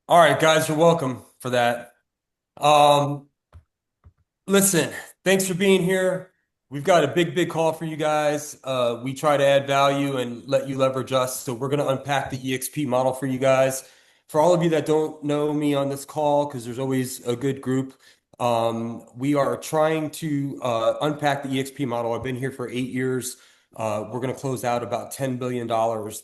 All right, guys, you're welcome for that. Um, Listen, thanks for being here. We've got a big call for you guys. We try to add value and let you leverage us. So we're going to unpack the eXp model for you guys. For all of you that don't know me on this call, because there's always a good group, we are trying to unpack the eXp model. I've been here for 8 years. We're going to close out about $10 billion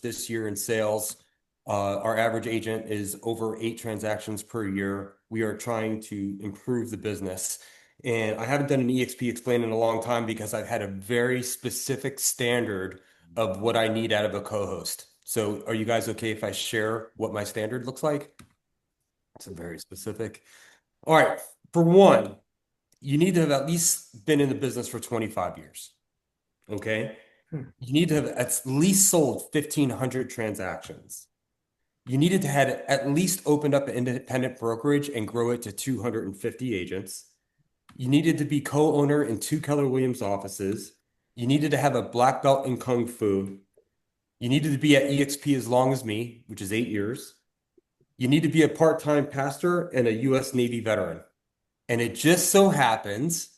this year in sales. Our average agent is over 8 transactions per year. We are trying to improve the business. And I haven't done an EXP explain in a long time because I've had a very specific standard of what I need out of a co-host. So are you guys okay if I share what my standard looks like? It's very specific. All right. For one, you need to have at least been in the business for 25 years. Okay. Hmm. You need to have at least sold 1,500 transactions. You needed to have at least opened up an independent brokerage and grow it to 250 agents. You needed to be co-owner in two Keller Williams offices. You needed to have a black belt in Kung Fu. You needed to be at eXp as long as me, which is 8 years. You need to be a part-time pastor and a U.S. Navy veteran. And it just so happens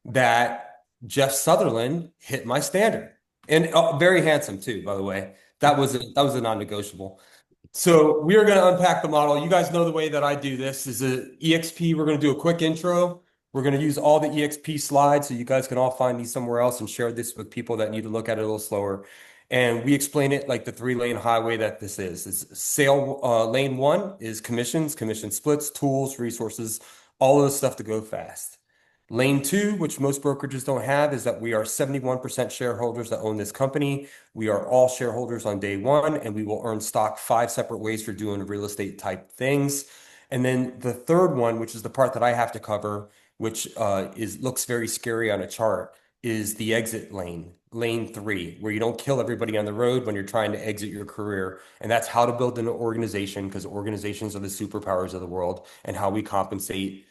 that Jeff Sutherlin hit my standard. And very handsome too, by the way. That was a non-negotiable. So we are going to unpack the model. You guys know the way that I do this is a EXP. We're going to do a quick intro. We're going to use all the EXP slides so you guys can all find these somewhere else and share this with people that need to look at it a little slower. And we explain it like the 3-lane highway that this is. Is sale lane one is commissions, commission splits, tools, resources, all of the stuff to go fast. Lane two, which most brokerages don't have, is that we are 71% shareholders that own this company. We are all shareholders on day one, and we will earn stock 5 separate ways for doing real estate type things. And then the third one, which is the part that I have to cover, which is looks very scary on a chart, is the exit lane, lane three, where you don't kill everybody on the road when you're trying to exit your career. And that's how to build an organization, because organizations are the superpowers of the world, and how we compensate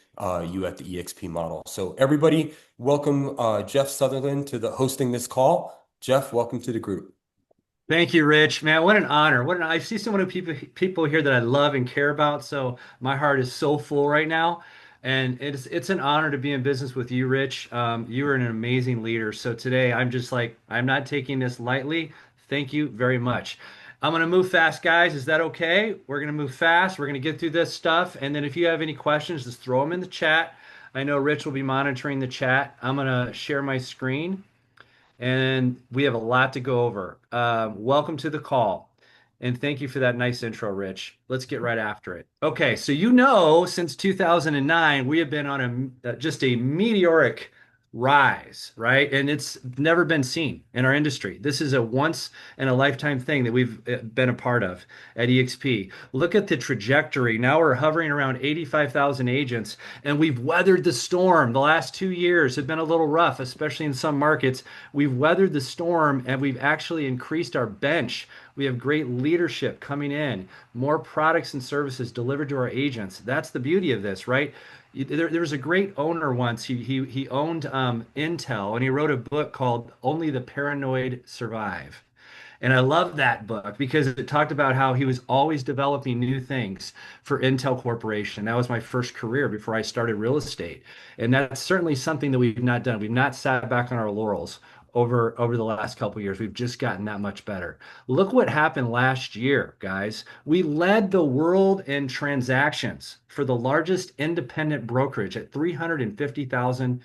you at the EXP model. So everybody, welcome Jeff Sutherland to the hosting this call. Jeff, welcome to the group. Thank you, Rich. Man, what an honor. I see so many people here that I love and care about. So my heart is so full right now. And it's an honor to be in business with you, Rich. You are an amazing leader. So today I'm just like, I'm not taking this lightly. Thank you very much. I'm gonna move fast, guys. Is that okay? We're gonna move fast. We're gonna get through this stuff. And then if you have any questions, just throw them in the chat. I know Rich will be monitoring the chat. I'm gonna share my screen. And we have a lot to go over. Welcome to the call. And thank you for that nice intro, Rich. Let's get right after it. Okay, so since 2009, we have been on just a meteoric rise, right? And it's never been seen in our industry. This is a once in a lifetime thing that we've been a part of at eXp. Look at the trajectory. Now we're hovering around 85,000 agents, and we've weathered the storm. The last 2 years have been a little rough, especially in some markets. We've weathered the storm and we've actually increased our bench. We have great leadership coming in, more products and services delivered to our agents. That's the beauty of this, right? There was a great owner once. He owned Intel, and he wrote a book called "Only the Paranoid Survive." And I love that book because it talked about how he was always developing new things for Intel Corporation. That was my first career before I started real estate. And that's certainly something that we've not done. We've not sat back on our laurels over the last couple of years. We've just gotten that much better. Look what happened last year, guys. We led the world in transactions for the largest independent brokerage at 350,000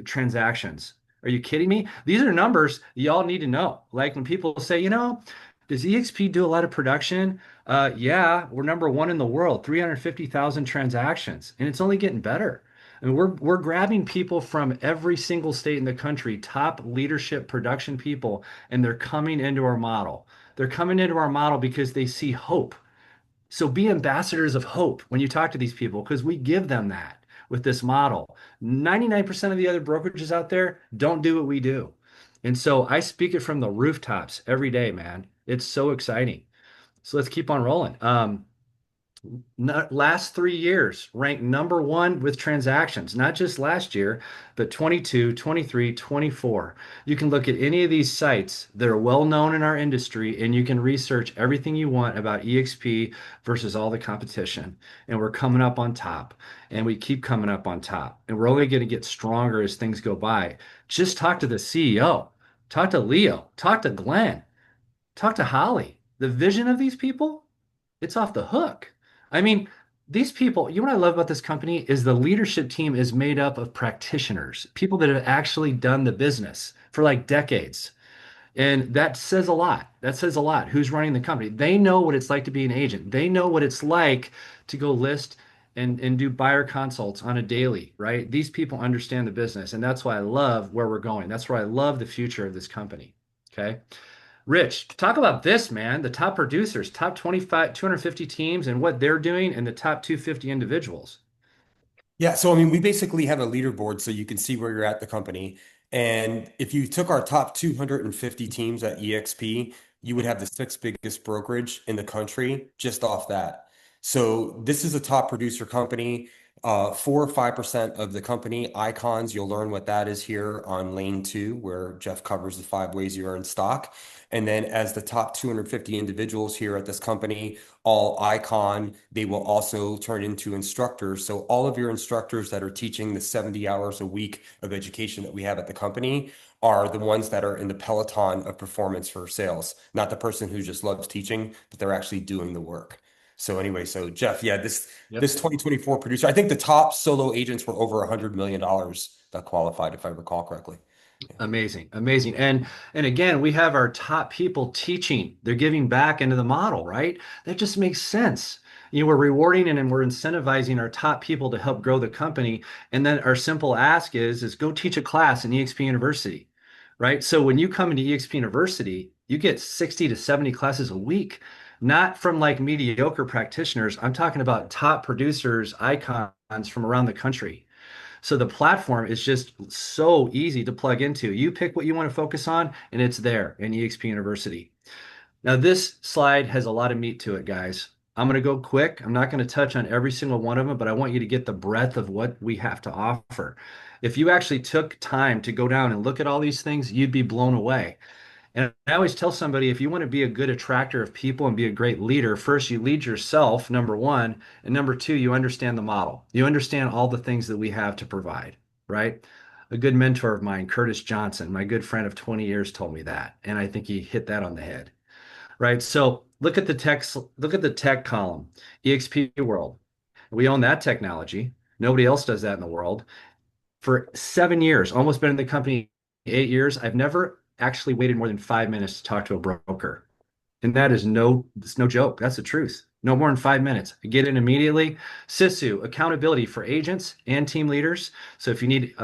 transactions. Are you kidding me? These are numbers y'all need to know. Like when people say, does eXp do a lot of production? Yeah, we're number one in the world, 350,000 transactions, and it's only getting better. I mean, we're grabbing people from every single state in the country, top leadership production people, and they're coming into our model. They're coming into our model because they see hope. So be ambassadors of hope when you talk to these people because we give them that with this model. 99% of the other brokerages out there don't do what we do. And so I speak it from the rooftops every day, man. It's so exciting. So let's keep on rolling. Last 3 years ranked number one with transactions, not just last year, but 22, 23, 24. You can look at any of these sites that are well known in our industry and you can research everything you want about eXp versus all the competition. And we're coming up on top and we keep coming up on top. And we're only going to get stronger as things go by. Just talk to the CEO, talk to Leo, talk to Glenn, talk to Holly. The vision of these people, it's off the hook. I mean, these people, you know what I love about this company is the leadership team is made up of practitioners, people that have actually done the business for like decades. And that says a lot. That says a lot. Who's running the company? They know what it's like to be an agent. They know what it's like to go list and do buyer consults on a daily, right? These people understand the business. And that's why I love where we're going. That's why I love the future of this company. Okay. Rich, talk about this, man. The top producers, top 25, 250 teams and what they're doing, and the top 250 individuals. Yeah, so I mean, we basically have a leaderboard so you can see where you're at the company. And if you took our top 250 teams at eXp, you would have the sixth biggest brokerage in the country just off that. So this is a top producer company. 4 or 5% of the company icons, you'll learn what that is here on lane two, where Jeff covers the 5 ways you earn stock. And then as the top 250 individuals here at this company, all icon, they will also turn into instructors. So all of your instructors that are teaching the 70 hours a week of education that we have at the company are the ones that are in the peloton of performance for sales, not the person who just loves teaching, but they're actually doing the work. So anyway, so Jeff, yeah, this Yep. 2024 producer, I think the top solo agents were over $100 million that qualified, if I recall correctly. Yeah. Amazing, amazing. And again, we have our top people teaching. They're giving back into the model, right? That just makes sense. We're rewarding and we're incentivizing our top people to help grow the company. And then our simple ask is go teach a class in eXp University, right? So when you come into eXp University, you get 60 to 70 classes a week, not from like mediocre practitioners. I'm talking about top producers, icons from around the country. So the platform is just so easy to plug into. You pick what you want to focus on, and it's there in eXp University. Now, this slide has a lot of meat to it, guys. I'm going to go quick. I'm not going to touch on every single one of them, but I want you to get the breadth of what we have to offer. If you actually took time to go down and look at all these things, you'd be blown away. And I always tell somebody if you want to be a good attractor of people and be a great leader, first you lead yourself, number one. And number two, you understand the model. You understand all the things that we have to provide, right? A good mentor of mine, Curtis Johnson, my good friend of 20 years, told me that. And I think he hit that on the head, right? So look at the tech column, eXp World. We own that technology. Nobody else does that in the world for 7 years, almost been in the company 8 years. I've never actually waited more than 5 minutes to talk to a broker. And that is it's no joke. That's the truth. No more than 5 minutes. Get in immediately. SISU, accountability for agents and team leaders. So if you need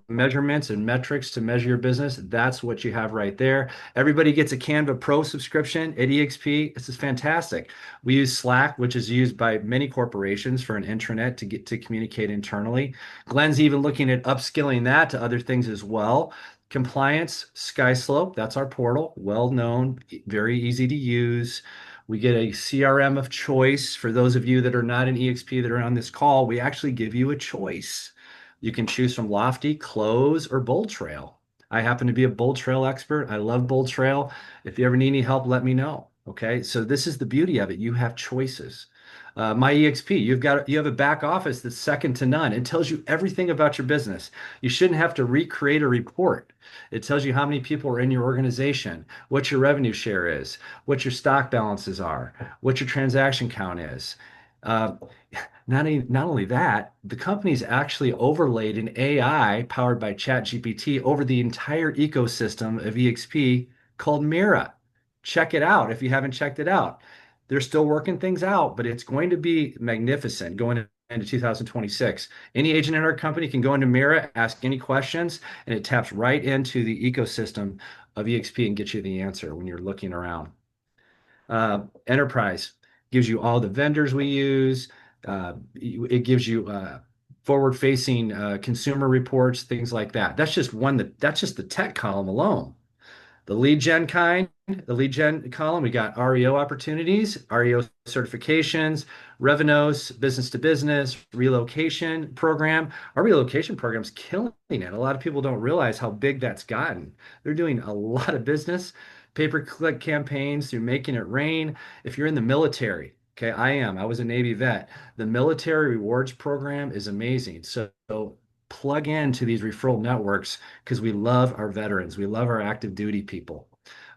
measurements and metrics to measure your business, that's what you have right there. Everybody gets a Canva Pro subscription at eXp. This is fantastic. We use Slack, which is used by many corporations for an intranet to get to communicate internally. Glenn's even looking at upskilling that to other things as well. Compliance, SkySlope, that's our portal, well known, very easy to use. We get a CRM of choice. For those of you that are not in eXp that are on this call, we actually give you a choice. You can choose from Lofty, Close, or Bold Trail. I happen to be a Bold Trail expert. I love Bold Trail. If you ever need any help, let me know. Okay, so this is the beauty of it. You have choices. My eXp, you have a back office that's second to none. It tells you everything about your business. You shouldn't have to recreate a report. It tells you how many people are in your organization, what your revenue share is, what your stock balances are, what your transaction count is. Uh, not only that, the company's actually overlaid an AI powered by ChatGPT over the entire ecosystem of eXp called Mira. Check it out if you haven't checked it out. They're still working things out, but it's going to be magnificent going into 2026. Any agent in our company can go into Mira, ask any questions, and it taps right into the ecosystem of eXp and gets you the answer when you're looking around. Enterprise gives you all the vendors we use. It gives you forward-facing consumer reports, things like that. That's just the tech column alone. The lead gen kind, the lead gen column, we got REO opportunities, REO certifications, revenues, business to business, relocation program. Our relocation program's killing it. A lot of people don't realize how big that's gotten. They're doing a lot of business, pay-per-click campaigns through Making It Rain. If you're in the military, okay, I am. I was a Navy vet. The military rewards program is amazing. So plug into these referral networks because we love our veterans. We love our active duty people.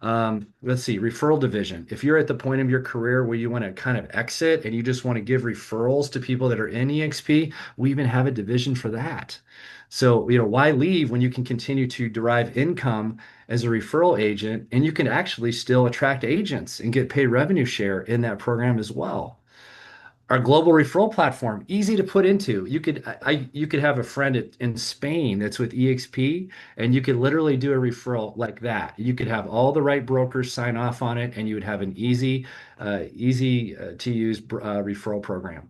Let's see, referral division. If you're at the point of your career where you want to kind of exit and you just want to give referrals to people that are in eXp, we even have a division for that. So, why leave when you can continue to derive income as a referral agent and you can actually still attract agents and get paid revenue share in that program as well? Our global referral platform, easy to put into. You could have a friend in Spain that's with eXp, and you could literally do a referral like that. You could have all the right brokers sign off on it, and you would have an easy to use referral program.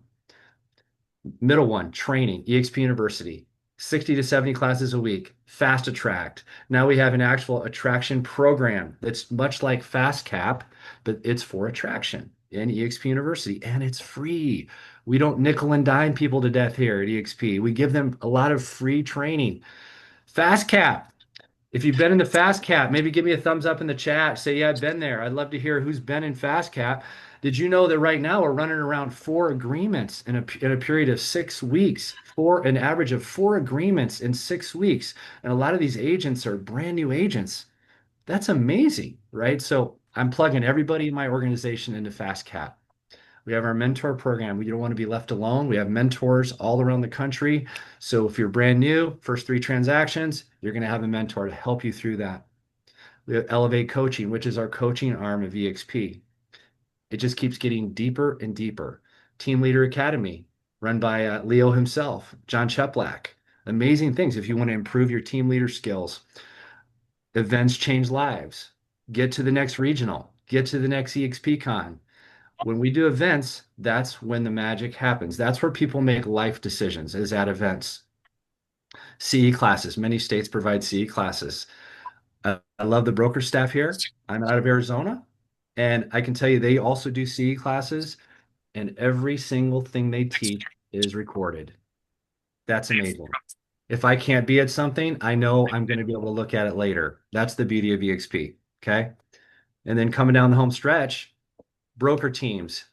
Middle one, training, eXp University, 60 to 70 classes a week, fast attract. Now we have an actual attraction program that's much like Fast Cap, but it's for attraction in eXp University, and it's free. We don't nickel and dime people to death here at eXp. We give them a lot of free training. Fast Cap, if you've been in the Fast Cap, maybe give me a thumbs up in the chat. Say, yeah, I've been there. I'd love to hear who's been in Fast Cap. Did you know that right now we're running around four agreements in a period of 6 weeks, for an average of four agreements in 6 weeks? And a lot of these agents are brand new agents. That's amazing, right? So I'm plugging everybody in my organization into Fast Cap. We have our mentor program. We don't want to be left alone. We have mentors all around the country. So if you're brand new, first three transactions, you're going to have a mentor to help you through that. We have Elevate Coaching, which is our coaching arm of eXp. It just keeps getting deeper and deeper. Team Leader Academy, run by Leo himself, John Cheplack. Amazing things if you want to improve your team leader skills. Events change lives. Get to the next regional. Get to the next eXp Con. When we do events, that's when the magic happens. That's where people make life decisions, is at events. CE classes. Many states provide CE classes. I love the broker staff here. I'm out of Arizona, and I can tell you they also do CE classes, and every single thing they teach is recorded. That's amazing. If I can't be at something, I know I'm going to be able to look at it later. That's the beauty of eXp. Okay. And then coming down the home stretch, broker teams,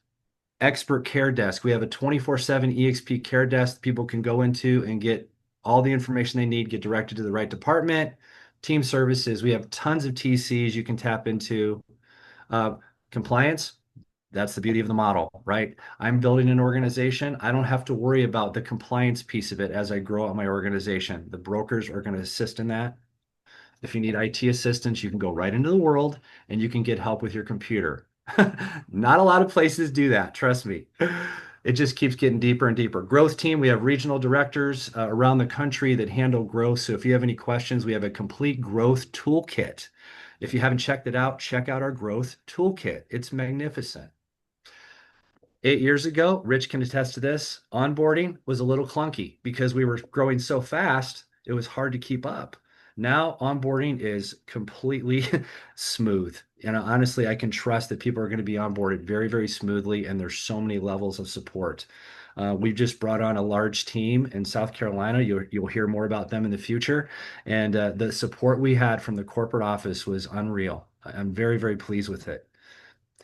expert care desk. We have a 24/7 eXp care desk people can go into and get all the information they need, get directed to the right department. Team services, we have tons of TCs you can tap into. Uh, Compliance, that's the beauty of the model, right? I'm building an organization. I don't have to worry about the compliance piece of it as I grow out my organization. The brokers are going to assist in that. If you need IT assistance, you can go right into the world and you can get help with your computer. Not a lot of places do that, trust me. It just keeps getting deeper and deeper. Growth team, we have regional directors around the country that handle growth. So if you have any questions, we have a complete growth toolkit. If you haven't checked it out, check out our growth toolkit. It's magnificent. 8 years ago, Rich can attest to this, onboarding was a little clunky because we were growing so fast, it was hard to keep up. Now, onboarding is completely smooth. And honestly, I can trust that people are going to be onboarded very, very smoothly, and there's so many levels of support. We've just brought on a large team in South Carolina. You'll hear more about them in the future. And the support we had from the corporate office was unreal. I'm very, very pleased with it.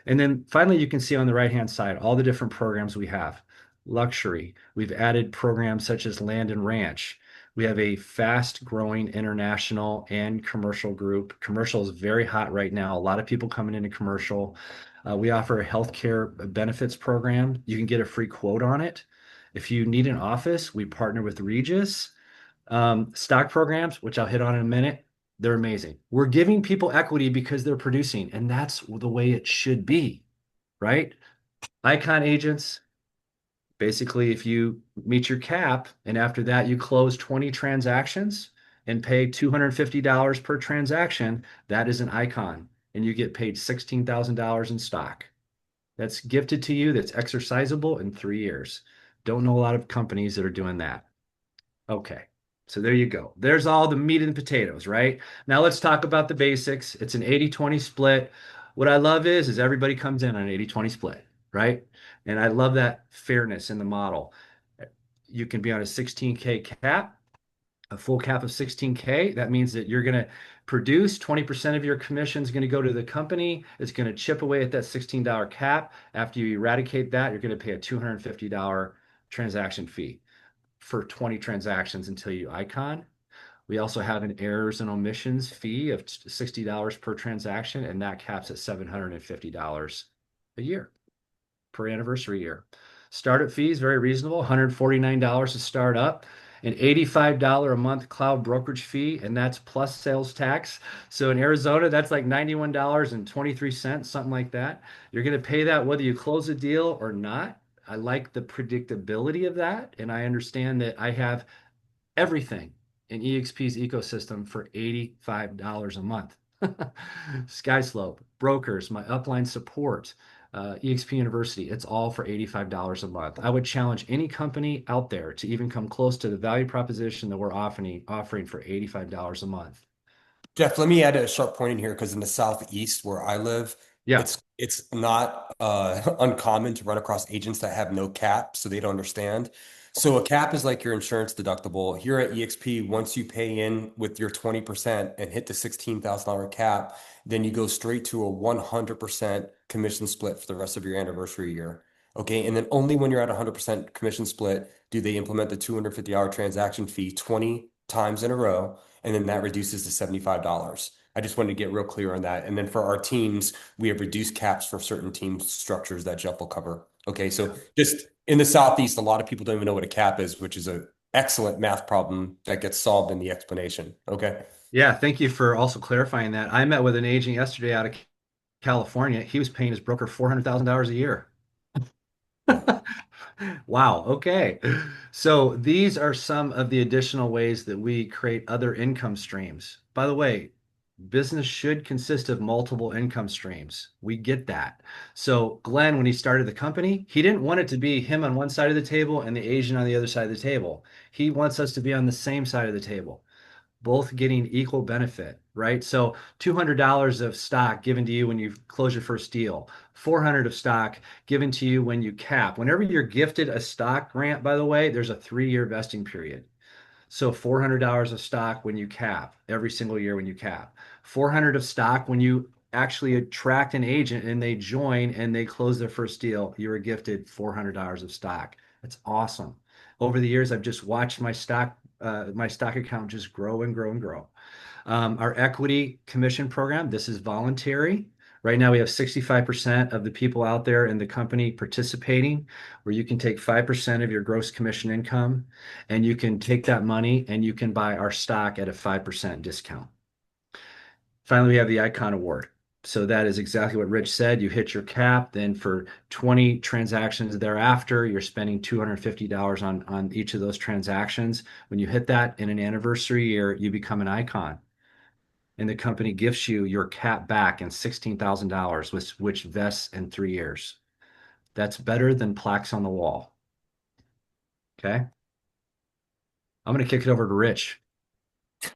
And then finally, you can see on the right-hand side all the different programs we have. Luxury. We've added programs such as Land and Ranch. We have a fast-growing international and commercial group. Commercial is very hot right now. A lot of people coming into commercial. We offer a healthcare benefits program. You can get a free quote on it. If you need an office, we partner with Regis. Stock programs, which I'll hit on in a minute, they're amazing. We're giving people equity because they're producing, and that's the way it should be, right? Icon agents, basically, if you meet your cap and after that you close 20 transactions and pay $250 per transaction, that is an icon, and you get paid $16,000 in stock. That's gifted to you, that's exercisable in 3 years. Don't know a lot of companies that are doing that. Okay. So there you go. There's all the meat and potatoes, right? Now let's talk about the basics. It's an 80-20 split. What I love is everybody comes in on an 80-20 split, right? And I love that fairness in the model. You can be on a 16K cap, a full cap of 16K. That means that you're going to produce 20% of your commission is going to go to the company. It's going to chip away at that $16 cap. After you eradicate that, you're going to pay a $250 transaction fee for 20 transactions until you icon. We also have an errors and omissions fee of $60 per transaction, and that caps at $750 a year per anniversary year. Startup fees, very reasonable, $149 to start up, an $85 a month cloud brokerage fee, and that's plus sales tax. So in Arizona, that's like $91.23, something like that. You're going to pay that whether you close a deal or not. I like the predictability of that, and I understand that I have everything in eXp's ecosystem for $85 a month. Skyslope, brokers, my upline support, eXp University, it's all for $85 a month. I would challenge any company out there to even come close to the value proposition that we're offering for $85 a month. Jeff, let me add a sharp point in here because in the Southeast where I live, Yeah. it's not uncommon to run across agents that have no cap, so they don't understand. So a cap is like your insurance deductible. Here at eXp, once you pay in with your 20% and hit the $16,000 cap, then you go straight to a 100% commission split for the rest of your anniversary year. Okay, and then only when you're at 100% commission split do they implement the $250 transaction fee 20 times in a row, and then that reduces to $75. I just wanted to get real clear on that. And then for our teams, we have reduced caps for certain team structures that Jeff will cover. Okay, so just in the Southeast, a lot of people don't even know what a cap is, which is an excellent math problem that gets solved in the explanation. Okay. Yeah, thank you for also clarifying that. I met with an agent yesterday out of California. He was paying his broker $400,000 a year. Yeah. Wow. Okay. So these are some of the additional ways that we create other income streams. By the way, business should consist of multiple income streams. We get that. So Glenn, when he started the company, he didn't want it to be him on one side of the table and the Asian on the other side of the table. He wants us to be on the same side of the table, both getting equal benefit, right? So $200 of stock given to you when you close your first deal, 400 of stock given to you when you cap. Whenever you're gifted a stock grant, by the way, there's a 3-year vesting period. So $400 of stock when you cap every single year when you cap. 400 of stock when you actually attract an agent and they join and they close their first deal, you were gifted $400 of stock. That's awesome. Over the years, I've just watched my stock account just grow and grow and grow. Our equity commission program, this is voluntary. Right now, we have 65% of the people out there in the company participating, where you can take 5% of your gross commission income and you can take that money and you can buy our stock at a 5% discount. Finally, we have the Icon Award. So that is exactly what Rich said. You hit your cap, then for 20 transactions thereafter, you're spending $250 on each of those transactions. When you hit that in an anniversary year, you become an icon. And the company gifts you your cap back in $16,000, which vests in 3 years. That's better than plaques on the wall. Okay. I'm going to kick it over to Rich.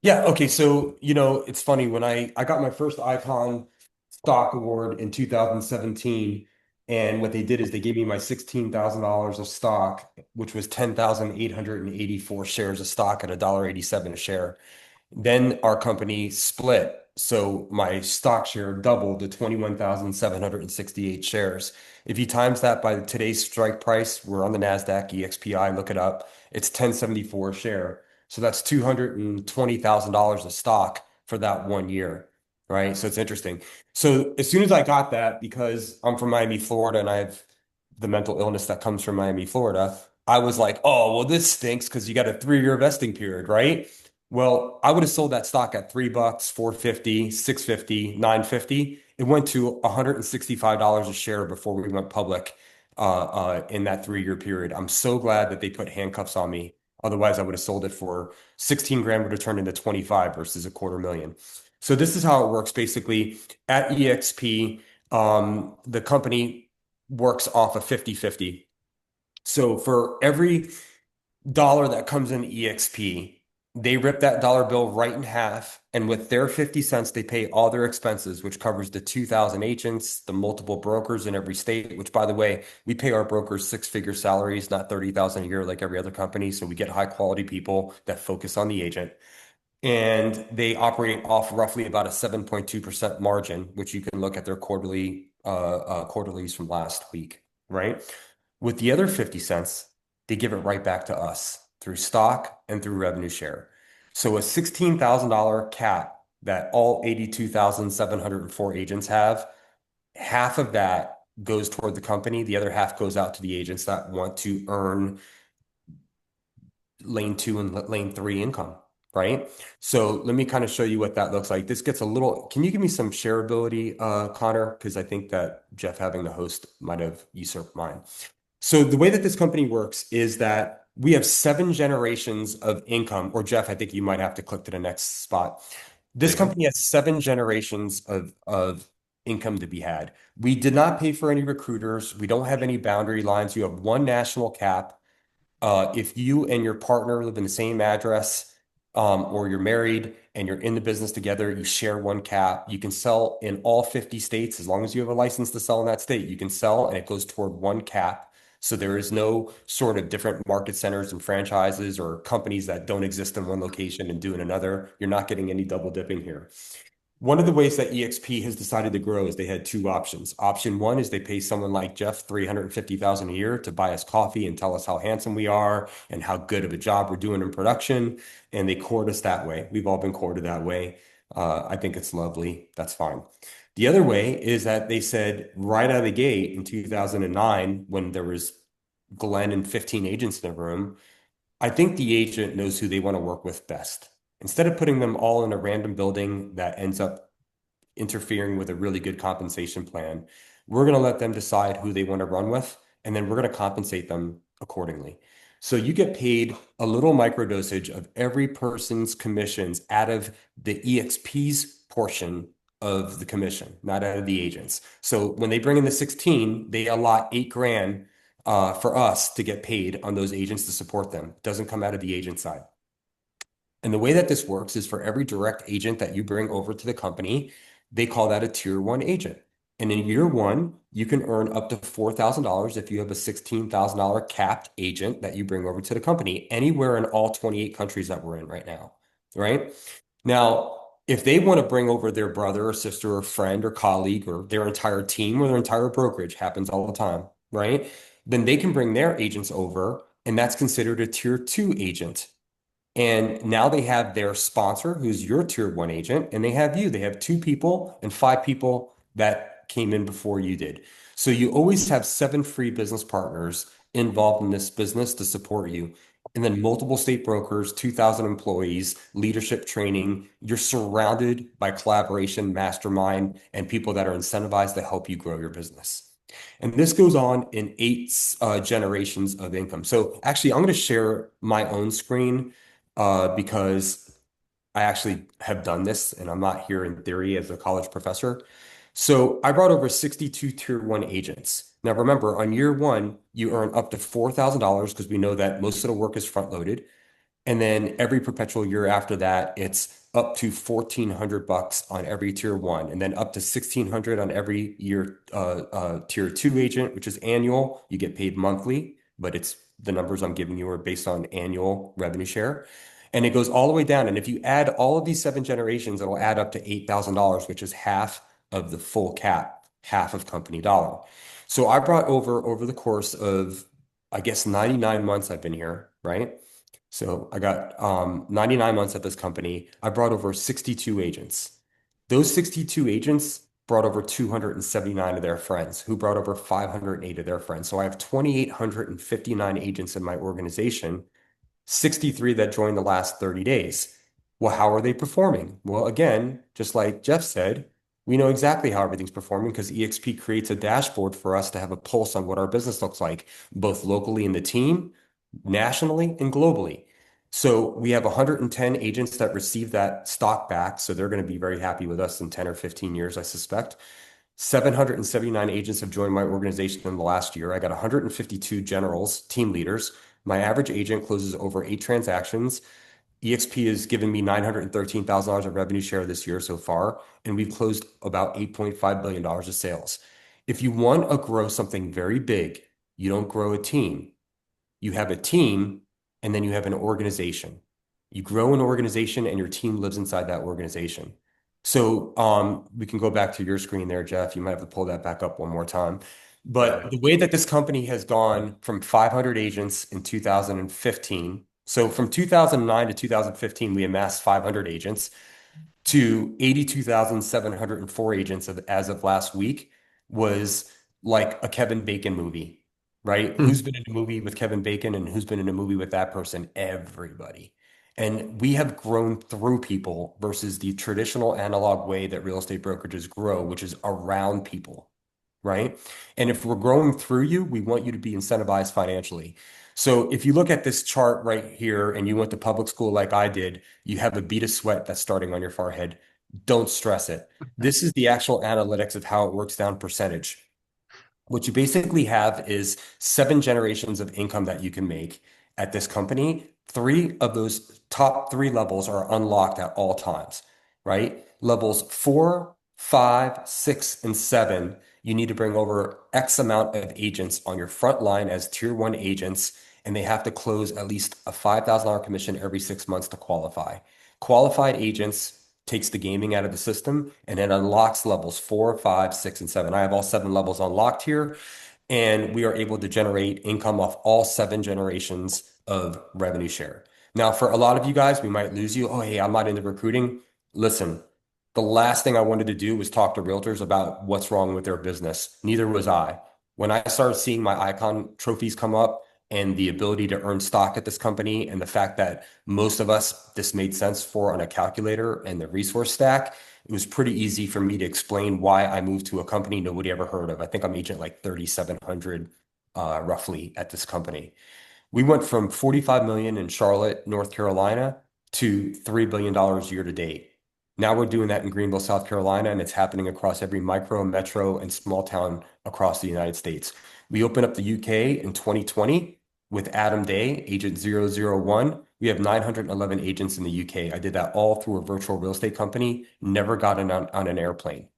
Yeah, okay. So, it's funny when I got my first Icon stock award in 2017, and what they did is they gave me my $16,000 of stock, which was 10,884 shares of stock at $1.87 a share. Then our company split. So my stock share doubled to 21,768 shares. If you times that by today's strike price, we're on the NASDAQ, EXPI, look it up. It's 1074 a share. So that's $220,000 of stock for that 1 year, right? So it's interesting. So as soon as I got that, because I'm from Miami, Florida, and I have the mental illness that comes from Miami, Florida, I was like, oh, well, this stinks because you got a 3-year vesting period, right? Well, I would have sold that stock at $3, 450, 650, 950. It went to $165 a share before we went public in that 3-year period. I'm so glad that they put handcuffs on me. Otherwise, I would have sold it for 16 grand, would have turned into 25 versus a quarter million. So this is how it works basically. At eXp, the company works off a 50-50. So for every dollar that comes in eXp, They rip that dollar bill right in half, and with their 50 cents, they pay all their expenses, which covers the 2,000 agents, the multiple brokers in every state, which, by the way, we pay our brokers six-figure salaries, not 30,000 a year like every other company. So we get high quality people that focus on the agent. And they operate off roughly about a 7.2% margin, which you can look at their quarterlies from last week, right? With the other 50 cents, they give it right back to us through stock and through revenue share. So a $16,000 cap that all 82,704 agents have, half of that goes toward the company. The other half goes out to the agents that want to earn lane two and lane three income, right? So let me kind of show you what that looks like. This gets a little, can you give me some shareability, Connor? Because I think that Jeff having the host might have usurped mine. So the way that this company works is that we have 7 generations of income, or Jeff, I think you might have to click to the next spot. This There you go. company has 7 generations of income to be had. We did not pay for any recruiters. We don't have any boundary lines. You have one national cap. If you and your partner live in the same address, or you're married and you're in the business together, you share one cap. You can sell in all 50 states as long as you have a license to sell in that state. You can sell and it goes toward one cap. So there is no sort of different market centers and franchises or companies that don't exist in one location and do in another. You're not getting any double dipping here. One of the ways that eXp has decided to grow is they had two options. Option one is they pay someone like Jeff 350,000 a year to buy us coffee and tell us how handsome we are and how good of a job we're doing in production. And they court us that way. We've all been courted that way. I think it's lovely. That's fine. The other way is that they said right out of the gate in 2009, when there was Glenn and 15 agents in the room, I think the agent knows who they want to work with best. Instead of putting them all in a random building that ends up interfering with a really good compensation plan, we're going to let them decide who they want to run with, and then we're going to compensate them accordingly. So you get paid a little microdosage of every person's commissions out of the EXP's portion of the commission, not out of the agents. So when they bring in the 16, they allot 8 grand for us to get paid on those agents to support them. It doesn't come out of the agent side. And the way that this works is for every direct agent that you bring over to the company, they call that a tier one agent. And in year one, you can earn up to $4,000 if you have a $16,000 capped agent that you bring over to the company anywhere in all 28 countries that we're in right now, right? Now, if they want to bring over their brother or sister or friend or colleague or their entire team or their entire brokerage, happens all the time, right? Then they can bring their agents over, and that's considered a tier two agent. And now they have their sponsor, who's your tier one agent, and they have you. They have 2 people and 5 people that came in before you did. So you always have 7 free business partners involved in this business to support you. And then multiple state brokers, 2,000 employees, leadership training. You're surrounded by collaboration, mastermind, and people that are incentivized to help you grow your business. And this goes on in 8 generations of income. So actually, I'm going to share my own screen because I actually have done this and I'm not here in theory as a college professor. So I brought over 62 tier one agents. Now remember, on year one, you earn up to $4,000 because we know that most of the work is front loaded. And then every perpetual year after that, it's up to 1,400 bucks on every tier one, and then up to 1,600 on every year tier two agent, which is annual. You get paid monthly, but it's the numbers I'm giving you are based on annual revenue share. And it goes all the way down. And if you add all of these 7 generations, it'll add up to $8,000, which is half of the full cap, half of company dollar. So I brought over the course of, I guess, 99 months I've been here, right? So I got 99 months at this company. I brought over 62 agents. Those 62 agents brought over 279 of their friends, who brought over 508 of their friends. So I have 2,859 agents in my organization, 63 that joined the last 30 days. Well, how are they performing? Well, again, just like Jeff said, we know exactly how everything's performing because eXp creates a dashboard for us to have a pulse on what our business looks like, both locally in the team, nationally, and globally. So we have 110 agents that receive that stock back. So they're going to be very happy with us in 10 or 15 years, I suspect. 779 agents have joined my organization in the last year. I got 152 generals, team leaders. My average agent closes over 8 transactions. eXp has given me $913,000 of revenue share this year so far, and we've closed about $8.5 billion of sales. If you want to grow something very big, you don't grow a team. You have a team, and then you have an organization. You grow an organization, and your team lives inside that organization. So we can go back to your screen there, Jeff. You might have to pull that back up one more time. But Right. the way that this company has gone from 500 agents in 2015, so from 2009 to 2015, we amassed 500 agents to 82,704 agents as of last week was like a Kevin Bacon movie, right? Hmm. Who's been in a movie with Kevin Bacon and who's been in a movie with that person? Everybody. And we have grown through people versus the traditional analog way that real estate brokerages grow, which is around people, right? And if we're growing through you, we want you to be incentivized financially. So if you look at this chart right here and you went to public school like I did, you have a bead of sweat that's starting on your forehead. Don't stress it. This is the actual analytics of how it works down percentage. What you basically have is 7 generations of income that you can make at this company. Three of those top three levels are unlocked at all times, right? Levels 4, 5, 6, and 7, you need to bring over X amount of agents on your front line as tier one agents, and they have to close at least a $5,000 commission every 6 months to qualify. Qualified agents takes the gaming out of the system and it unlocks levels 4, 5, 6, and 7. I have all 7 levels unlocked here, and we are able to generate income off all 7 generations of revenue share. Now, for a lot of you guys, we might lose you. Oh, hey, I'm not into recruiting. Listen, the last thing I wanted to do was talk to realtors about what's wrong with their business. Neither was I. When I started seeing my icon trophies come up and the ability to earn stock at this company and the fact that most of us, this made sense for on a calculator and the resource stack, it was pretty easy for me to explain why I moved to a company nobody ever heard of. I think I'm agent like 3,700 roughly at this company. We went from 45 million in Charlotte, North Carolina to $3 billion year to date. Now we're doing that in Greenville, South Carolina, and it's happening across every micro, metro, and small town across the United States. We opened up the UK in 2020 with Adam Day, agent 001. We have 911 agents in the UK. I did that all through a virtual real estate company, never got on an airplane.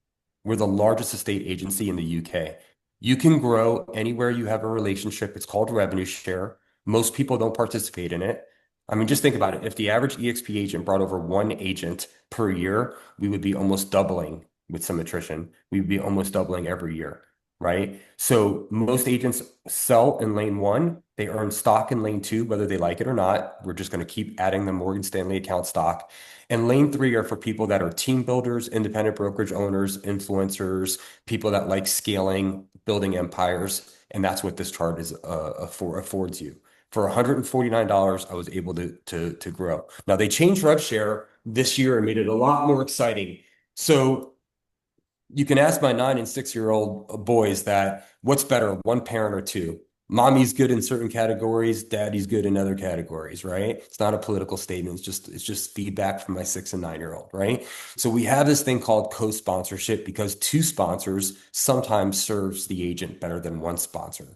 We're the largest estate agency in the UK. You can grow anywhere you have a relationship. It's called revenue share. Most people don't participate in it. I mean, just think about it. If the average eXp agent brought over one agent per year, we would be almost doubling with some attrition. We would be almost doubling every year, right? So most agents sell in lane one. They earn stock in lane two, whether they like it or not. We're just going to keep adding the Morgan Stanley account stock. And lane three are for people that are team builders, independent brokerage owners, influencers, people that like scaling, building empires. And that's what this chart is affords you. For $149, I was able to grow. Now they changed rev share this year and made it a lot more exciting. So you can ask my 9 and 6 year old boys that what's better, one parent or two? Mommy's good in certain categories, daddy's good in other categories, right? It's not a political statement. It's just feedback from my 6 and 9 year old, right? So we have this thing called co-sponsorship because two sponsors sometimes serves the agent better than one sponsor.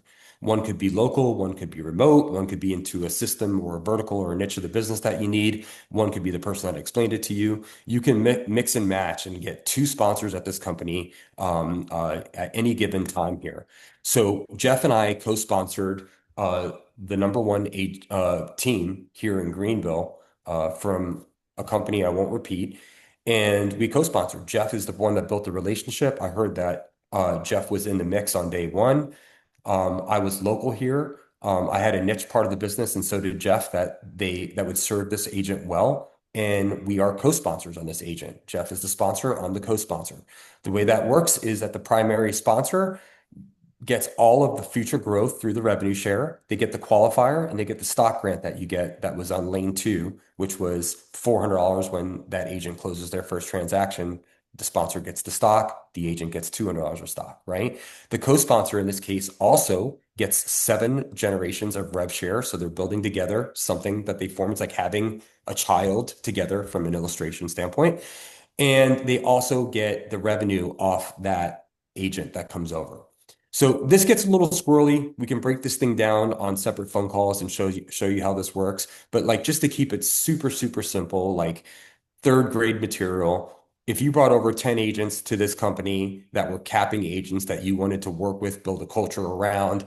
One could be local, one could be remote, one could be into a system or a vertical or a niche of the business that you need. One could be the person that explained it to you. You can mix and match and get two sponsors at this company at any given time here. So Jeff and I co-sponsored the number one team here in Greenville from a company I won't repeat. And we co-sponsored. Jeff is the one that built the relationship. I heard that Jeff was in the mix on day one. I was local here. I had a niche part of the business, and so did Jeff that would serve this agent well. And we are co-sponsors on this agent. Jeff is the sponsor, I'm the co-sponsor. The way that works is that the primary sponsor gets all of the future growth through the revenue share. They get the qualifier and they get the stock grant that you get that was on lane two, which was $400 when that agent closes their first transaction. The sponsor gets the stock, the agent gets $200 of stock, right? The co-sponsor in this case also gets 7 generations of rev share. So they're building together something that they form. It's like having a child together from an illustration standpoint. And they also get the revenue off that agent that comes over. So this gets a little squirrely. We can break this thing down on separate phone calls and show you how this works. But like just to keep it super, super simple, like third grade material, if you brought over 10 agents to this company that were capping agents that you wanted to work with, build a culture around,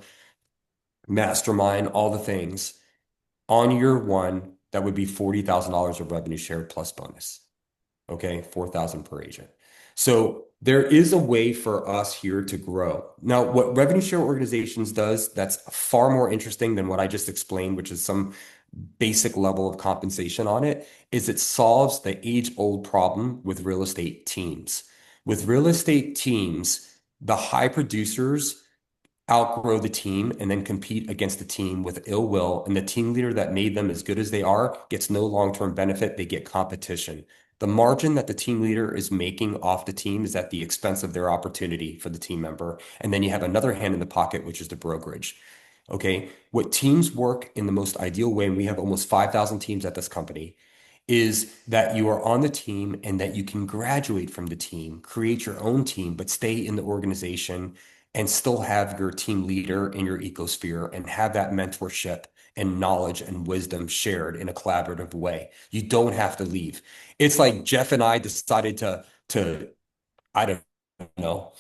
mastermind, all the things, on year one, that would be $40,000 of revenue share plus bonus. Okay, 4,000 per agent. So there is a way for us here to grow. Now, what revenue share organizations does that's far more interesting than what I just explained, which is some basic level of compensation on it, is it solves the age-old problem with real estate teams. With real estate teams, the high producers outgrow the team and then compete against the team with ill will. And the team leader that made them as good as they are gets no long-term benefit. They get competition. The margin that the team leader is making off the team is at the expense of their opportunity for the team member. And then you have another hand in the pocket, which is the brokerage. Okay. What teams work in the most ideal way, and we have almost 5,000 teams at this company, is that you are on the team and that you can graduate from the team, create your own team, but stay in the organization and still have your team leader in your ecosphere and have that mentorship and knowledge and wisdom shared in a collaborative way. You don't have to leave. It's like Jeff and I decided to I don't know.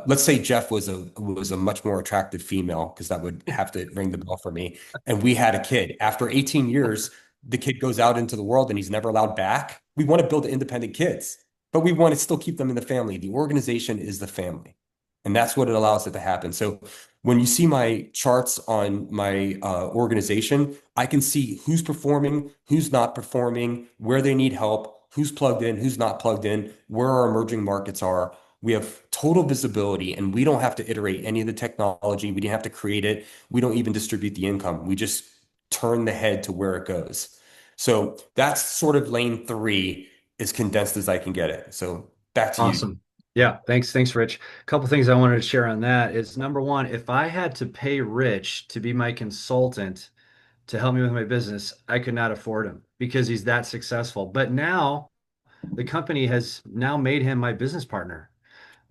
Let's say Jeff was a much more attractive female because that would have to ring the bell for me. And we had a kid. After 18 years, the kid goes out into the world and he's never allowed back. We want to build independent kids, but we want to still keep them in the family. The organization is the family, and that's what it allows it to happen. So when you see my charts on my organization, I can see who's performing, who's not performing, where they need help, who's plugged in, who's not plugged in, where our emerging markets are. We have total visibility and we don't have to iterate any of the technology. We didn't have to create it. We don't even distribute the income. We just turn the head to where it goes. So that's sort of lane three, as condensed as I can get it. So back to you. Awesome. Yeah, thanks, Rich. A couple things I wanted to share on that is number one, if I had to pay Rich to be my consultant to help me with my business, I could not afford him because he's that successful. But now the company has now made him my business partner.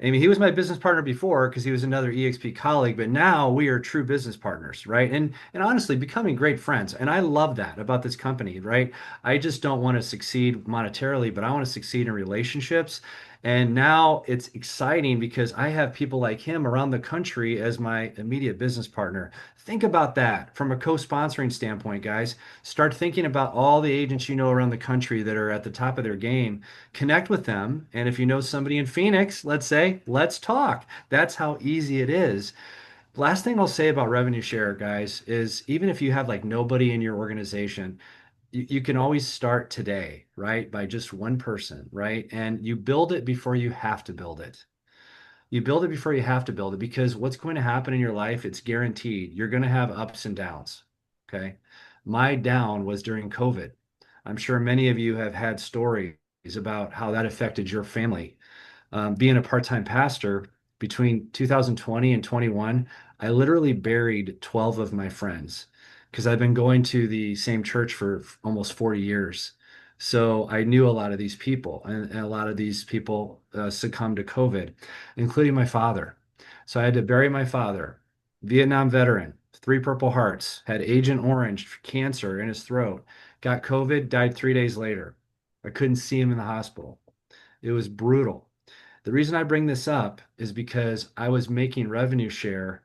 I mean, he was my business partner before because he was another eXp colleague, but now we are true business partners, right? And honestly, becoming great friends. And I love that about this company, right? I just don't want to succeed monetarily, but I want to succeed in relationships. And now it's exciting because I have people like him around the country as my immediate business partner. Think about that from a co-sponsoring standpoint, guys. Start thinking about all the agents you know around the country that are at the top of their game, connect with them. And if you know somebody in Phoenix, let's say, let's talk. That's how easy it is. Last thing I'll say about revenue share, guys, is even if you have like nobody in your organization, you can always start today, right? By just one person, right? And you build it before you have to build it. You build it before you have to build it because what's going to happen in your life, it's guaranteed. You're going to have ups and downs. Okay. My down was during COVID. I'm sure many of you have had stories about how that affected your family. Being a part-time pastor between 2020 and 21, I literally buried 12 of my friends because I've been going to the same church for almost 40 years. So I knew a lot of these people, and a lot of these people succumbed to COVID, including my father. So I had to bury my father, Vietnam veteran, three Purple Hearts, had Agent Orange cancer in his throat, got COVID, died 3 days later. I couldn't see him in the hospital. It was brutal. The reason I bring this up is because I was making revenue share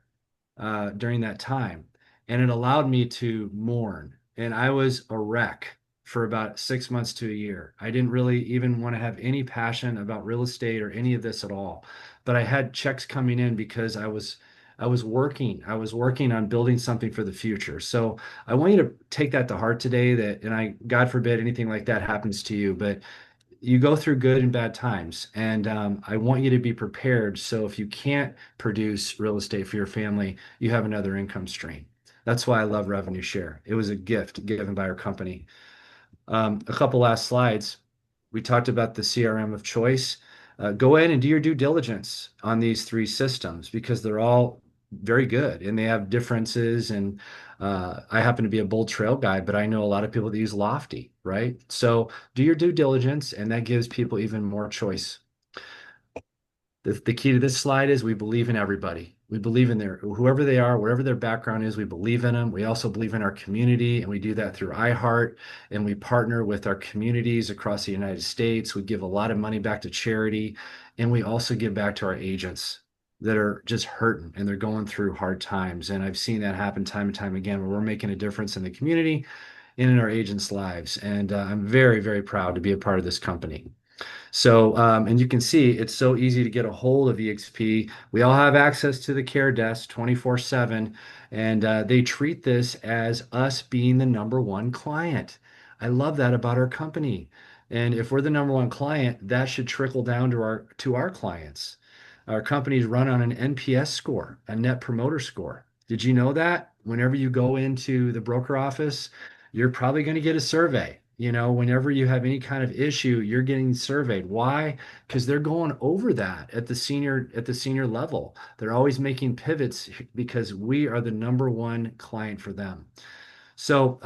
during that time, and it allowed me to mourn. And I was a wreck for about 6 months to a year. I didn't really even want to have any passion about real estate or any of this at all. But I had checks coming in because I was working. I was working on building something for the future. So I want you to take that to heart today that, and I, God forbid anything like that happens to you, but you go through good and bad times. And I want you to be prepared. So if you can't produce real estate for your family, you have another income stream. That's why I love revenue share. It was a gift given by our company. A couple last slides. We talked about the CRM of choice. Go in and do your due diligence on these three systems because they're all very good and they have differences. And I happen to be a Bold Trail guy, but I know a lot of people that use Lofty, right? So do your due diligence, and that gives people even more choice. The key to this slide is we believe in everybody. We believe in their whoever they are, wherever their background is, we believe in them. We also believe in our community, and we do that through iHeart, and we partner with our communities across the United States. We give a lot of money back to charity, and we also give back to our agents that are just hurting and they're going through hard times. And I've seen that happen time and time again where we're making a difference in the community and in our agents' lives. And I'm very, very proud to be a part of this company. So, and you can see it's so easy to get a hold of eXp. We all have access to the care desk 24/7, and they treat this as us being the number one client. I love that about our company. And if we're the number one client, that should trickle down to our clients. Our company's run on an NPS score, a net promoter score. Did you know that? Whenever you go into the broker office, you're probably going to get a survey. Whenever you have any kind of issue, you're getting surveyed. Why? Because they're going over that at the senior level. They're always making pivots because we are the number one client for them. So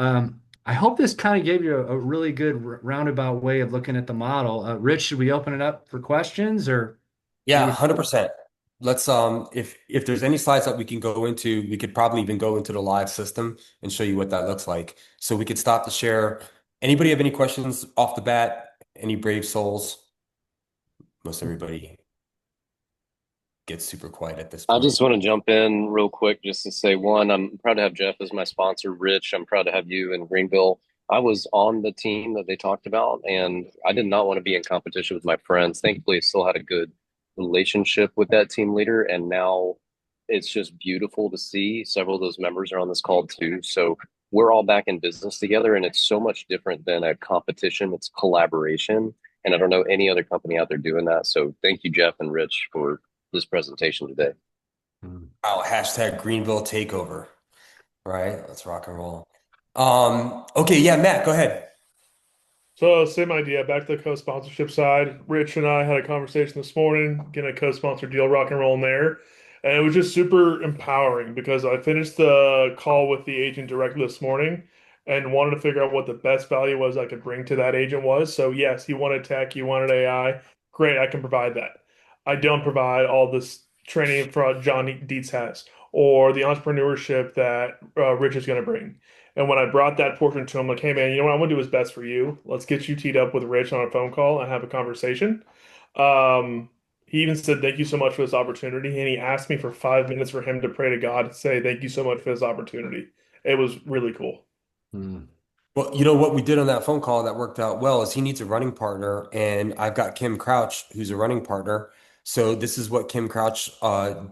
I hope this kind of gave you a really good roundabout way of looking at the model. Rich, should we open it up for questions or what Yeah, do you? 100%. Let's if there's any slides that we can go into, we could probably even go into the live system and show you what that looks like. So we could stop the share. Anybody have any questions off the bat? Any brave souls? Most everybody gets super quiet at this I point. just want to jump in real quick just to say one, I'm proud to have Jeff as my sponsor. Rich, I'm proud to have you in Greenville. I was on the team that they talked about, and I did not want to be in competition with my friends. Thankfully, I still had a good relationship with that team leader, and now it's just beautiful to see. Several of those members are on this call too. So we're all back in business together, and it's so much different than a competition. It's collaboration. And I don't know any other company out there doing that. So thank you, Jeff and Rich, for this presentation today. Hmm. Oh, hashtag Greenville takeover. Right? Let's rock and roll. Okay, yeah, Matt, go ahead. So same idea. Back to the co-sponsorship side. Rich and I had a conversation this morning, getting a co-sponsor deal rock and rolling there. And it was just super empowering because I finished the call with the agent directly this morning and wanted to figure out what the best value was I could bring to that agent was. So yes, he wanted tech, he wanted AI. Great, I can provide that. I don't provide all this training for John Dietz has or the entrepreneurship that Rich is going to bring. And when I brought that portion to him, like, hey man, you know what I'm gonna do is best for you. Let's get you teed up with Rich on a phone call and have a conversation. Um, he even said, thank you so much for this opportunity. And he asked me for 5 minutes for him to pray to God to say, thank you so much for this opportunity. It was really cool. Hmm. Well, you know what we did on that phone call that worked out well is he needs a running partner, and I've got Kim Crouch, who's a running partner. So this is what Kim Crouch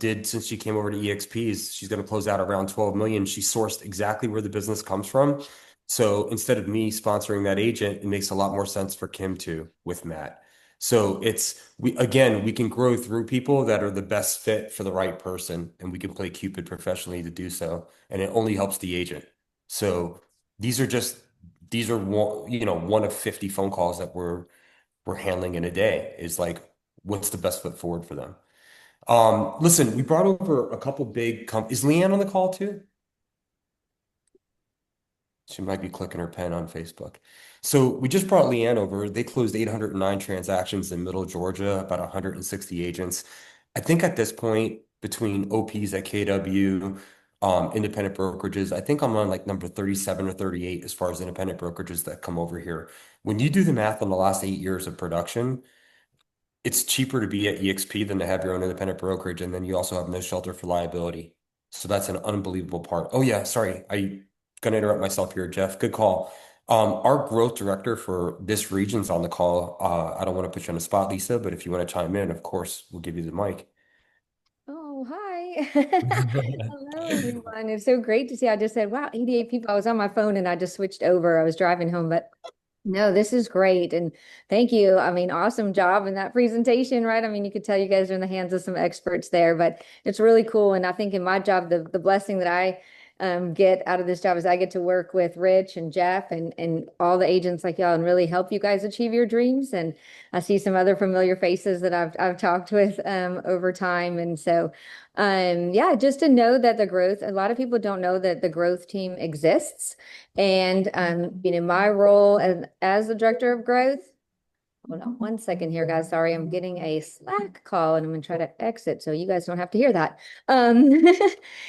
did since she came over to eXp's. She's going to close out around 12 million. She sourced exactly where the business comes from. So instead of me sponsoring that agent, it makes a lot more sense for Kim to with Matt. So we can grow through people that are the best fit for the right person, and we can play Cupid professionally to do so, and it only helps the agent. So these are just these are one of 50 phone calls that we're handling in a day is like, what's the best foot forward for them? Listen, we brought over a couple big is Leanne on the call too? She might be clicking her pen on Facebook. So we just brought Leanne over. They closed 809 transactions in Middle Georgia, about 160 agents. I think at this point, between OPs at KW, independent brokerages, I think I'm on like number 37 or 38 as far as independent brokerages that come over here. When you do the math on the last 8 years of production, it's cheaper to be at eXp than to have your own independent brokerage, and then you also have no shelter for liability. So that's an unbelievable part. Oh yeah, sorry, I gonna interrupt myself here, Jeff. Good call. Our growth director for this region's on the call. I don't want to put you on the spot, Lisa, but if you want to chime in, of course, we'll give you the mic. Oh, hi. Hello, everyone. It's so great to see. I just said, wow, 88 people. I was on my phone and I just switched over. I was driving home, but no, this is great. And thank you. I mean, awesome job in that presentation, right? I mean, you could tell you guys are in the hands of some experts there, but it's really cool. And I think in my job, the blessing that I get out of this job is I get to work with Rich and Jeff and all the agents like y'all and really help you guys achieve your dreams. And I see some other familiar faces that I've talked with over time. And so yeah, just to know that the growth, a lot of people don't know that the growth team exists. And my role as the director of growth, Hold on one second here, guys. Sorry, I'm getting a Slack call and I'm gonna try to exit so you guys don't have to hear that. Um,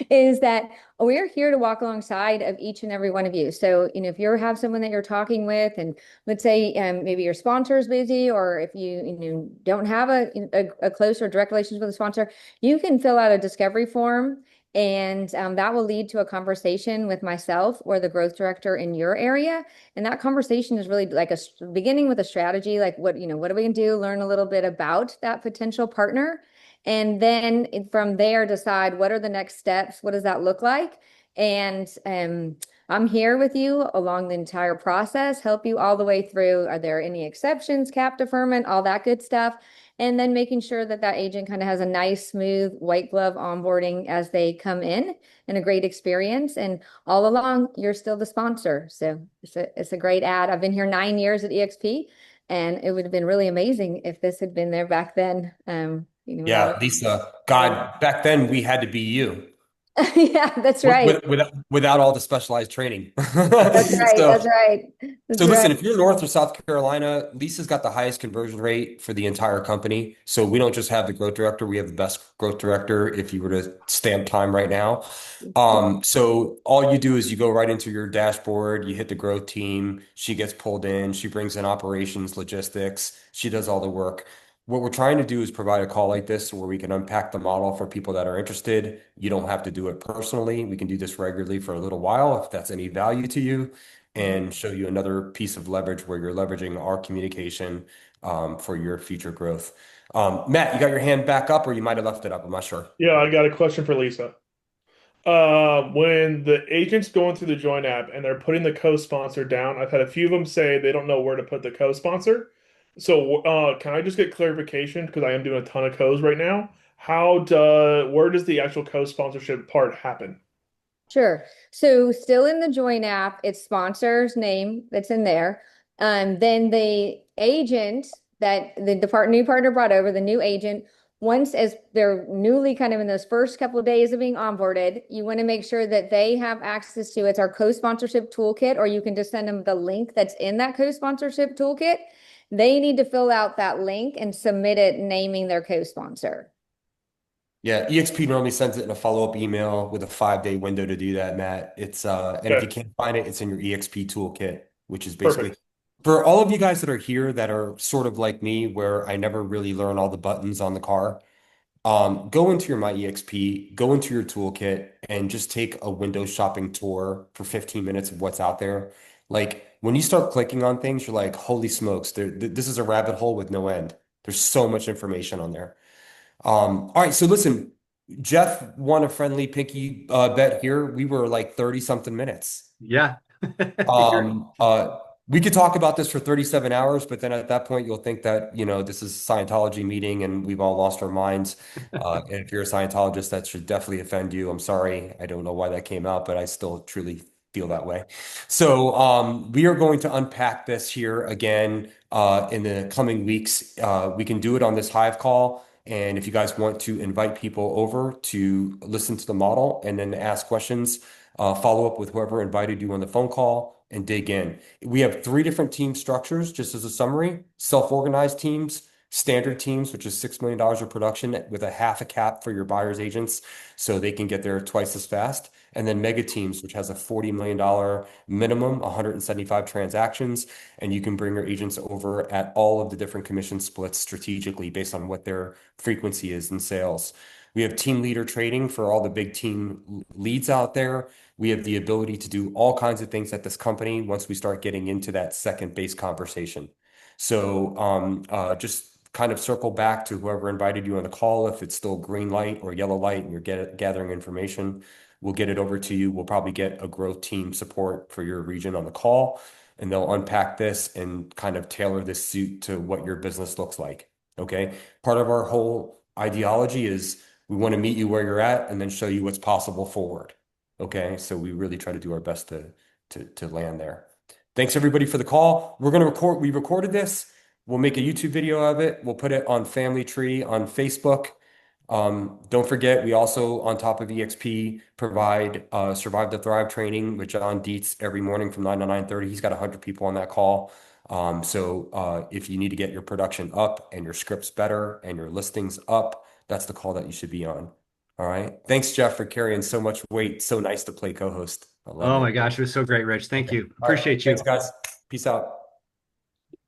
is that we're here to walk alongside of each and every one of you. So, if you have someone that you're talking with, and let's say maybe your sponsor is busy, or if you don't have a close or direct relationship with a sponsor, you can fill out a discovery form. And that will lead to a conversation with myself or the growth director in your area. And that conversation is really like beginning with a strategy, like what are we gonna do, learn a little bit about that potential partner. And then from there, decide what are the next steps, what does that look like? And I'm here with you along the entire process, help you all the way through. Are there any exceptions, cap deferment, all that good stuff? And then making sure that that agent kind of has a nice, smooth, white glove onboarding as they come in and a great experience. And all along, you're still the sponsor. So it's a great ad. I've been here 9 years at eXp, and it would have been really amazing if this had been there back then. Without Yeah, Lisa, God, back then we had to be you. yeah, that's right. Without all the specialized training. That's right. So, That's right. so That's right. listen, if you're North or South Carolina, Lisa's got the highest conversion rate for the entire company. So we don't just have the growth director, we have the best growth director if you were to stamp time right now. So all you do is you go right into your dashboard, you hit the growth team, she gets pulled in, she brings in operations, logistics, she does all the work. What we're trying to do is provide a call like this where we can unpack the model for people that are interested. You don't have to do it personally. We can do this regularly for a little while if that's any value to you, and show you another piece of leverage where you're leveraging our communication for your future growth. Matt, you got your hand back up, or you might have left it up. I'm not sure. Yeah, I got a question for Lisa. When the agent's going through the join app and they're putting the co-sponsor down, I've had a few of them say they don't know where to put the co-sponsor. So, can I just get clarification? Because I am doing a ton of co's right now. Where does the actual co-sponsorship part happen? Sure. So still in the join app, it's sponsor's name that's in there. Then the agent that new partner brought over, the new agent, once as they're newly kind of in those first couple of days of being onboarded, you want to make sure that they have access to it's our co-sponsorship toolkit, or you can just send them the link that's in that co-sponsorship toolkit. They need to fill out that link and submit it naming their co-sponsor. Yeah, eXp normally sends it in a follow-up email with a 5-day window to do that, Matt. And if you Okay, can't find it, it's in your eXp toolkit, which is basically perfect. for all of you guys that are here that are sort of like me, where I never really learn all the buttons on the car. Go into your My eXp, go into your toolkit, and just take a window shopping tour for 15 minutes of what's out there. Like when you start clicking on things, you're like, holy smokes, this is a rabbit hole with no end. There's so much information on there. All right, so listen, Jeff won a friendly pinky bet here. We were like 30 something minutes. Yeah. You're Um, uh, we could talk about this for 37 hours, but then at that point, you'll think that, this is a Scientology meeting and we've all lost our minds. And if you're a Scientologist, that should definitely offend you. I'm sorry. I don't know why that came out, but I still truly feel that way. So, we are going to unpack this here again, in the coming weeks. We can do it on this Hive call. And if you guys want to invite people over to listen to the model and then ask questions, follow up with whoever invited you on the phone call and dig in. We have 3 different team structures, just as a summary: self-organized teams, standard teams, which is $6 million of production with a half a cap for your buyer's agents so they can get there twice as fast. And then mega teams, which has a $40 million minimum, 175 transactions, and you can bring your agents over at all of the different commission splits strategically based on what their frequency is in sales. We have team leader trading for all the big team leads out there. We have the ability to do all kinds of things at this company once we start getting into that second base conversation. So just kind of circle back to whoever invited you on the call. If it's still green light or yellow light and you're gathering information, we'll get it over to you. We'll probably get a growth team support for your region on the call, and they'll unpack this and kind of tailor this suit to what your business looks like. Okay. Part of our whole ideology is we want to meet you where you're at and then show you what's possible forward. Okay, so we really try to do our best to land there. Thanks everybody for the call. We recorded this. We'll make a YouTube video of it. We'll put it on Family Tree on Facebook. Don't forget, we also, on top of eXp, provide Survive to Thrive training with John Dietz every morning from 9 to 9:30. He's got 100 people on that call. So if you need to get your production up and your scripts better and your listings up, that's the call that you should be on. All right. Thanks, Jeff, for carrying so much weight. So nice to play co-host. I love Oh it. my gosh, it was so great, Rich. Thank Okay. you. All right. Appreciate Thanks, you. guys. Peace out.